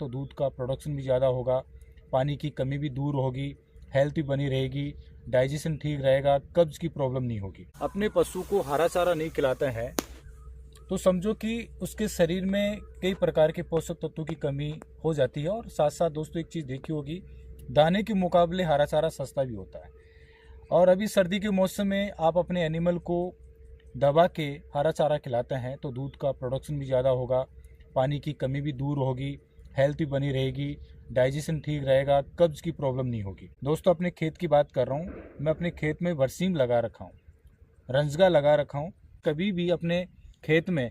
तो दूध का प्रोडक्शन भी ज़्यादा होगा, पानी की कमी भी दूर होगी, हेल्थ भी बनी रहेगी, डाइजेशन ठीक रहेगा, कब्ज की प्रॉब्लम नहीं होगी। अपने पशु को हरा चारा नहीं खिलाते हैं तो समझो कि उसके शरीर में कई प्रकार के पोषक तत्वों की कमी हो जाती है। और साथ साथ दोस्तों एक चीज़ देखी होगी, दाने के मुकाबले हरा चारा सस्ता भी होता है। और अभी सर्दी के मौसम में आप अपने एनिमल को दबा के हरा चारा खिलाते हैं तो दूध का प्रोडक्शन भी ज़्यादा होगा, पानी की कमी भी दूर होगी, हेल्थ भी बनी रहेगी, डाइजेशन ठीक रहेगा, कब्ज की प्रॉब्लम नहीं होगी। दोस्तों अपने खेत की बात कर रहा हूँ, मैं अपने खेत में बरसीम लगा रखा हूँ, रंजगा लगा रखा हूँ। कभी भी अपने खेत में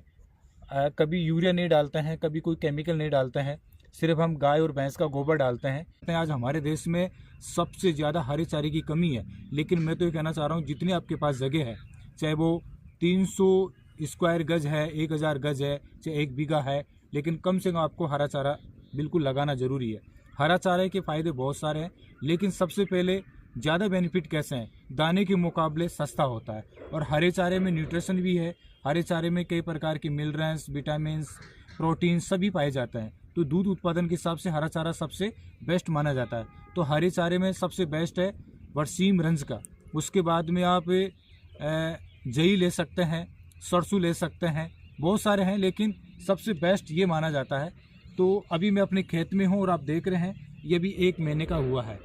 कभी यूरिया नहीं डालते हैं, कभी कोई केमिकल नहीं डालते हैं, सिर्फ हम गाय और भैंस का गोबर डालते हैं। आज हमारे देश में सबसे ज़्यादा हरे चारे की कमी है, लेकिन मैं तो ये कहना चाह रहा हूँ जितनी आपके पास जगह है, चाहे वो 300 स्क्वायर गज है, 1000 गज है, चाहे 1 बीघा है, लेकिन कम से कम आपको हरा चारा बिल्कुल लगाना ज़रूरी है। हरा चारे के फ़ायदे बहुत सारे हैं, लेकिन सबसे पहले ज़्यादा बेनिफिट कैसे हैं, दाने के मुकाबले सस्ता होता है और हरे चारे में न्यूट्रिशन भी है। हरे चारे में कई प्रकार के मिनरल्स, विटामिन्स, प्रोटीन सभी पाए जाते हैं। तो दूध उत्पादन के हिसाब से हरा चारा सबसे बेस्ट माना जाता है। तो हरे चारे में सबसे बेस्ट है बरसीम रंज का। उसके बाद में आप जई ले सकते हैं, सरसों ले सकते हैं, बहुत सारे हैं, लेकिन सबसे बेस्ट ये माना जाता है। तो अभी मैं अपने खेत में हूँ और आप देख रहे हैं ये भी 1 महीने का हुआ है।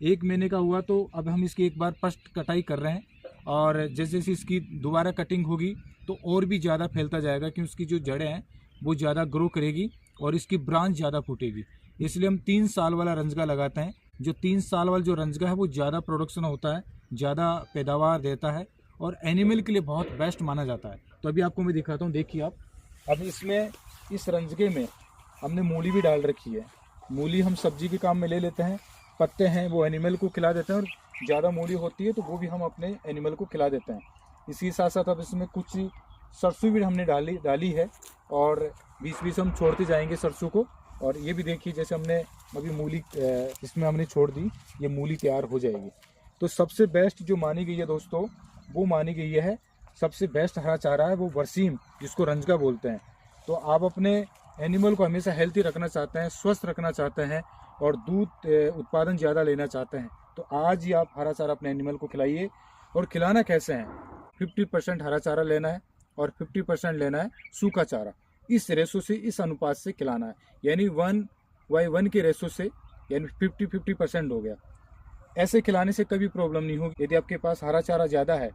1 महीने का हुआ तो अब हम इसकी एक बार फर्स्ट कटाई कर रहे हैं और जैसे जैसे इसकी दोबारा कटिंग होगी तो और भी ज़्यादा फैलता जाएगा, क्योंकि उसकी जो जड़ें हैं वो ज़्यादा ग्रो करेगी और इसकी ब्रांच ज़्यादा फूटेगी। इसलिए हम 3 साल वाला रंजगा लगाते हैं। जो 3 साल वाला जो रंजगा है वो ज़्यादा प्रोडक्शन होता है, ज़्यादा पैदावार देता है और एनिमल के लिए बहुत बेस्ट माना जाता है। तो अभी आपको मैं दिखाता हूँ, देखिए आप। अब इसमें इस रंजगे में हमने मूली भी डाल रखी है। मूली हम सब्जी के काम में ले लेते हैं, पत्ते हैं वो एनिमल को खिला देते हैं और ज़्यादा मूली होती है तो वो भी हम अपने एनिमल को खिला देते हैं। इसी साथ साथ अब इसमें कुछ सरसों भी हमने डाली है और बीच बीच हम छोड़ते जाएंगे सरसों को। और ये भी देखिए जैसे हमने अभी मूली इसमें हमने छोड़ दी, ये मूली तैयार हो जाएगी। तो सबसे बेस्ट जो मानी गई है दोस्तों, वो मानी गई है सबसे बेस्ट हरा चारा है वो बरसीम, जिसको रंजगा बोलते हैं। तो आप अपने एनिमल को हमेशा हेल्थी रखना चाहते हैं, स्वस्थ रखना चाहते हैं और दूध उत्पादन ज़्यादा लेना चाहते हैं तो आज ही आप हरा चारा अपने एनिमल को खिलाइए। और खिलाना कैसे है, 50% हरा चारा लेना है और 50% लेना है सूखा चारा। इस रेशो से, इस अनुपात से खिलाना है, यानी 1:1 के रेशो से, यानी 50-50% हो गया। ऐसे खिलाने से कभी प्रॉब्लम नहीं होगी। यदि आपके पास हरा चारा ज़्यादा है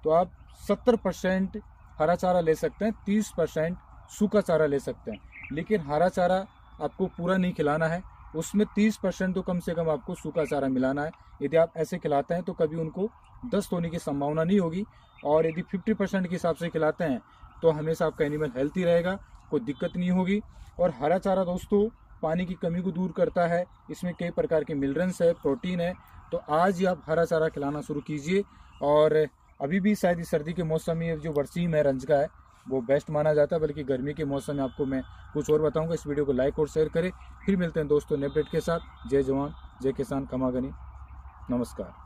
तो आप 70% हरा चारा ले सकते हैं, 30% सूखा चारा ले सकते हैं। लेकिन हरा चारा आपको पूरा नहीं खिलाना है, उसमें 30% तो कम से कम आपको सूखा चारा मिलाना है। यदि आप ऐसे खिलाते हैं तो कभी उनको दस्त होने की संभावना नहीं होगी। और यदि 50% के हिसाब से खिलाते हैं तो हमेशा आपका एनिमल हेल्थी रहेगा, कोई दिक्कत नहीं होगी। और हरा चारा दोस्तों पानी की कमी को दूर करता है, इसमें कई प्रकार के मिनरल्स है, प्रोटीन है। तो आज ही आप हरा चारा खिलाना शुरू कीजिए। और अभी भी शायद इस सर्दी के मौसम में जो बरसीम है, रंजगा है, वो बेस्ट माना जाता है। बल्कि गर्मी के मौसम में आपको मैं कुछ और बताऊंगा। इस वीडियो को लाइक और शेयर करें। फिर मिलते हैं दोस्तों नए अपडेट के साथ। जय जवान, जय किसान, खमा गनी, नमस्कार।